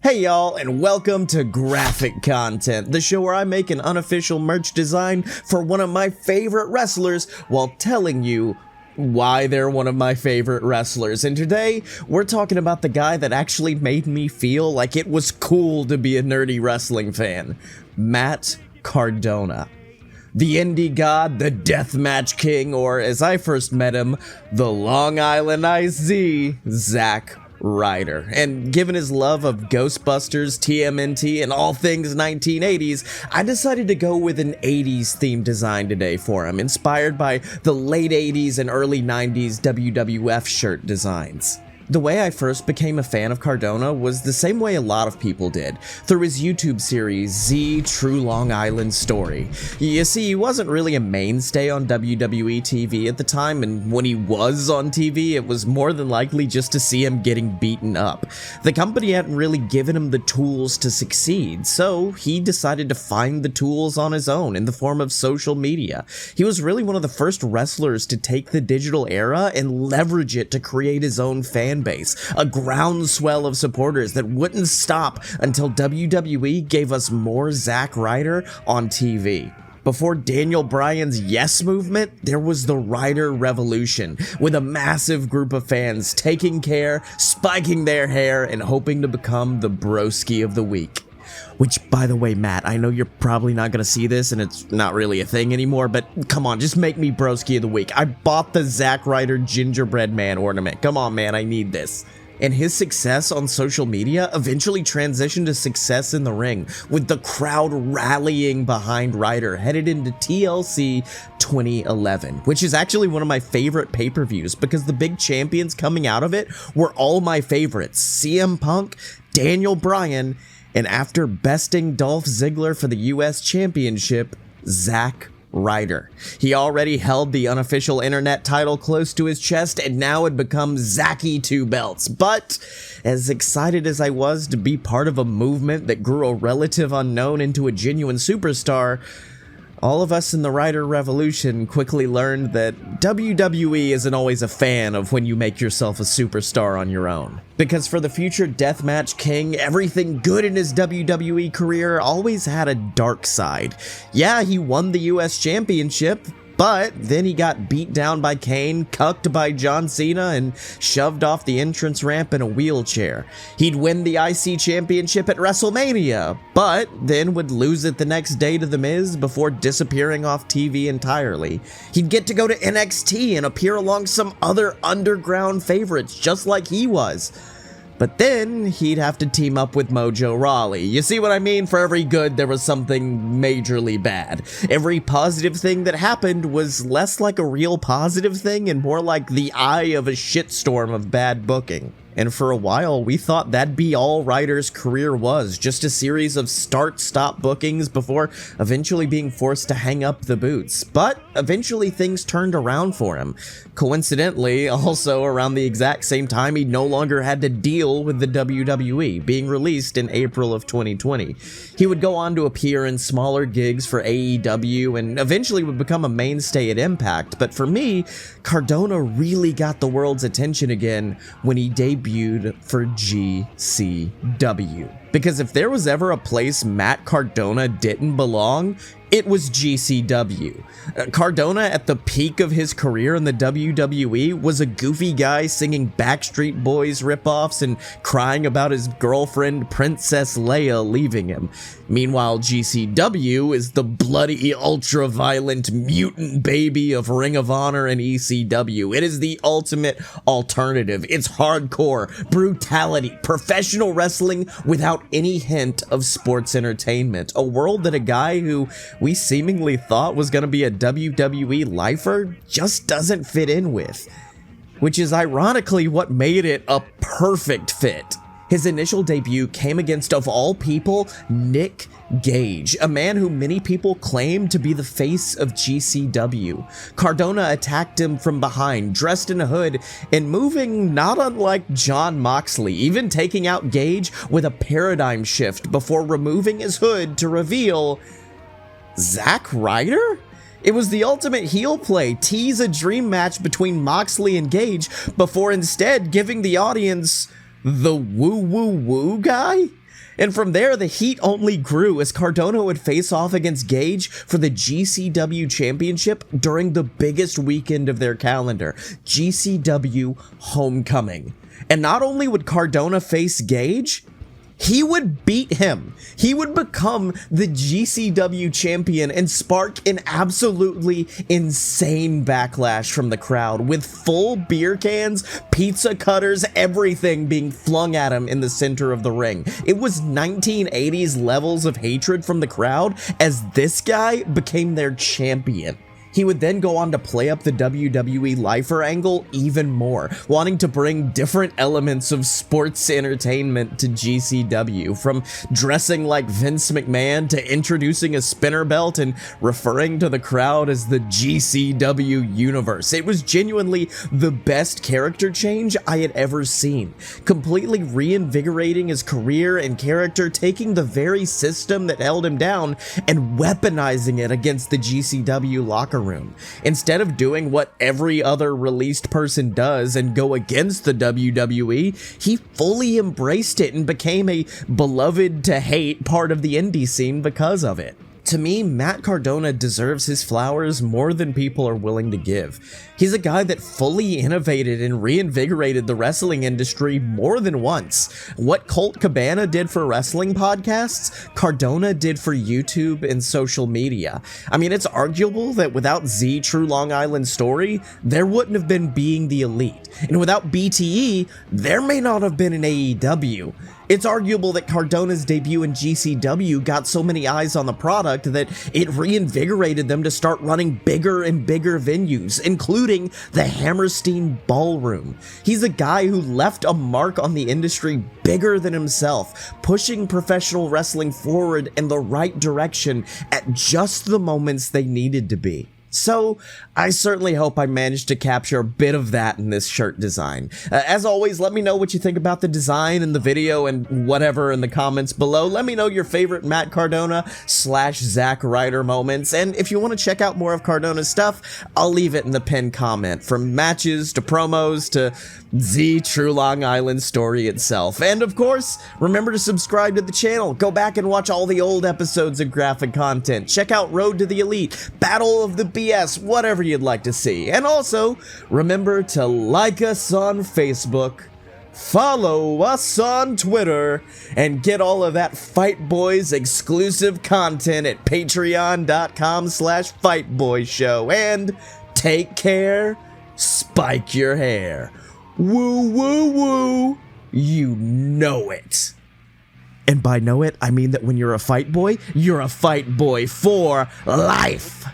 Hey y'all, and welcome to Graphic Content, the show where I make an unofficial merch design for one of my favorite wrestlers while telling you why they're one of my favorite wrestlers. And today, we're talking about the guy that actually made me feel like it was cool to be a nerdy wrestling fan, Matt Cardona. The Indy God, the Deathmatch King, or as I first met him, the Long Island IZ, Zack Ryder. And given his love of Ghostbusters, TMNT, and all things 1980s, I decided to go with an 80s themed design today for him, inspired by the late 80s and early 90s WWF shirt designs. The way I first became a fan of Cardona was the same way a lot of people did, through his YouTube series, Z True Long Island Story. You see, he wasn't really a mainstay on WWE TV at the time, and when he was on TV, it was more than likely just to see him getting beaten up. The company hadn't really given him the tools to succeed, so he decided to find the tools on his own in the form of social media. He was really one of the first wrestlers to take the digital era and leverage it to create his own fan base, a groundswell of supporters that wouldn't stop until WWE gave us more Zack Ryder on TV. Before Daniel Bryan's Yes movement, there was the Ryder Revolution, with a massive group of fans taking care, spiking their hair, and hoping to become the broski of the week. Which, by the way, Matt, I know you're probably not gonna see this and it's not really a thing anymore, but come on, just make me broski of the week. I bought the Zack Ryder gingerbread man ornament. Come on, man, I need this. And his success on social media eventually transitioned to success in the ring, with the crowd rallying behind Ryder headed into TLC 2011, which is actually one of my favorite pay-per-views because the big champions coming out of it were all my favorites: CM Punk, Daniel Bryan, and after besting Dolph Ziggler for the US Championship, Zack Ryder. He already held the unofficial internet title close to his chest and now had become Zacky Two Belts. But as excited as I was to be part of a movement that grew a relative unknown into a genuine superstar, all of us in the Ryder Revolution quickly learned that WWE isn't always a fan of when you make yourself a superstar on your own. Because for the future Deathmatch King, everything good in his WWE career always had a dark side. Yeah, he won the US Championship, but then he got beat down by Kane, cucked by John Cena, and shoved off the entrance ramp in a wheelchair. He'd win the IC Championship at WrestleMania, but then would lose it the next day to The Miz before disappearing off TV entirely. He'd get to go to NXT and appear along some other underground favorites, just like he was. But then he'd have to team up with Mojo Rawley. You see what I mean? For every good, there was something majorly bad. Every positive thing that happened was less like a real positive thing and more like the eye of a shitstorm of bad booking. And for a while, we thought that'd be all Ryder's career was, just a series of start-stop bookings before eventually being forced to hang up the boots. But eventually things turned around for him. Coincidentally, also around the exact same time he no longer had to deal with the WWE, being released in April of 2020. He would go on to appear in smaller gigs for AEW and eventually would become a mainstay at Impact. But for me, Cardona really got the world's attention again when he debuted for GCW. Because if there was ever a place Matt Cardona didn't belong, it was GCW. Cardona, at the peak of his career in the WWE, was a goofy guy singing Backstreet Boys ripoffs and crying about his girlfriend Princess Leia leaving him. Meanwhile, GCW is the bloody, ultra-violent mutant baby of Ring of Honor and ECW. It is the ultimate alternative. It's hardcore, brutality, professional wrestling without any hint of sports entertainment. A world that a guy who we seemingly thought was going to be a WWE lifer just doesn't fit in with. Which is ironically what made it a perfect fit. His initial debut came against, of all people, Nick Gage, a man who many people claim to be the face of GCW. Cardona attacked him from behind, dressed in a hood, and moving not unlike Jon Moxley, even taking out Gage with a paradigm shift before removing his hood to reveal Zack Ryder? It was the ultimate heel play, tease a dream match between Moxley and Gage before instead giving the audience the woo woo woo guy? And from there, the heat only grew as Cardona would face off against Gage for the GCW Championship during the biggest weekend of their calendar, GCW Homecoming. And not only would Cardona face Gage, he would beat him. He would become the GCW champion and spark an absolutely insane backlash from the crowd, with full beer cans, pizza cutters, everything being flung at him in the center of the ring. It was 1980s levels of hatred from the crowd as this guy became their champion. He would then go on to play up the WWE lifer angle even more, wanting to bring different elements of sports entertainment to GCW, from dressing like Vince McMahon to introducing a spinner belt and referring to the crowd as the GCW universe. It was genuinely the best character change I had ever seen, completely reinvigorating his career and character, taking the very system that held him down and weaponizing it against the GCW locker room. Instead of doing what every other released person does and go against the WWE, he fully embraced it and became a beloved to hate part of the indie scene because of it. To me, Matt Cardona deserves his flowers more than people are willing to give. He's a guy that fully innovated and reinvigorated the wrestling industry more than once. What Colt Cabana did for wrestling podcasts, Cardona did for YouTube and social media. I mean, it's arguable that without Z True Long Island Story, there wouldn't have been Being the Elite. And without BTE, there may not have been an AEW. It's arguable that Cardona's debut in GCW got so many eyes on the product that it reinvigorated them to start running bigger and bigger venues, including the Hammerstein Ballroom. He's a guy who left a mark on the industry bigger than himself, pushing professional wrestling forward in the right direction at just the moments they needed to be. So, I certainly hope I managed to capture a bit of that in this shirt design. As always, let me know what you think about the design and the video and whatever in the comments below. Let me know your favorite Matt Cardona / Zack Ryder moments, and if you want to check out more of Cardona's stuff, I'll leave it in the pinned comment, from matches to promos to Z True Long Island Story itself. And of course, remember to subscribe to the channel. Go back and watch all the old episodes of graphic content. Check out Road to the Elite, Battle of the BS, whatever you'd like to see. And also, remember to like us on Facebook, follow us on Twitter, and get all of that Fight Boys exclusive content at patreon.com/fightboyshow. And take care, spike your hair. Woo woo woo, you know it. And by know it, I mean that when you're a fight boy, you're a fight boy for life.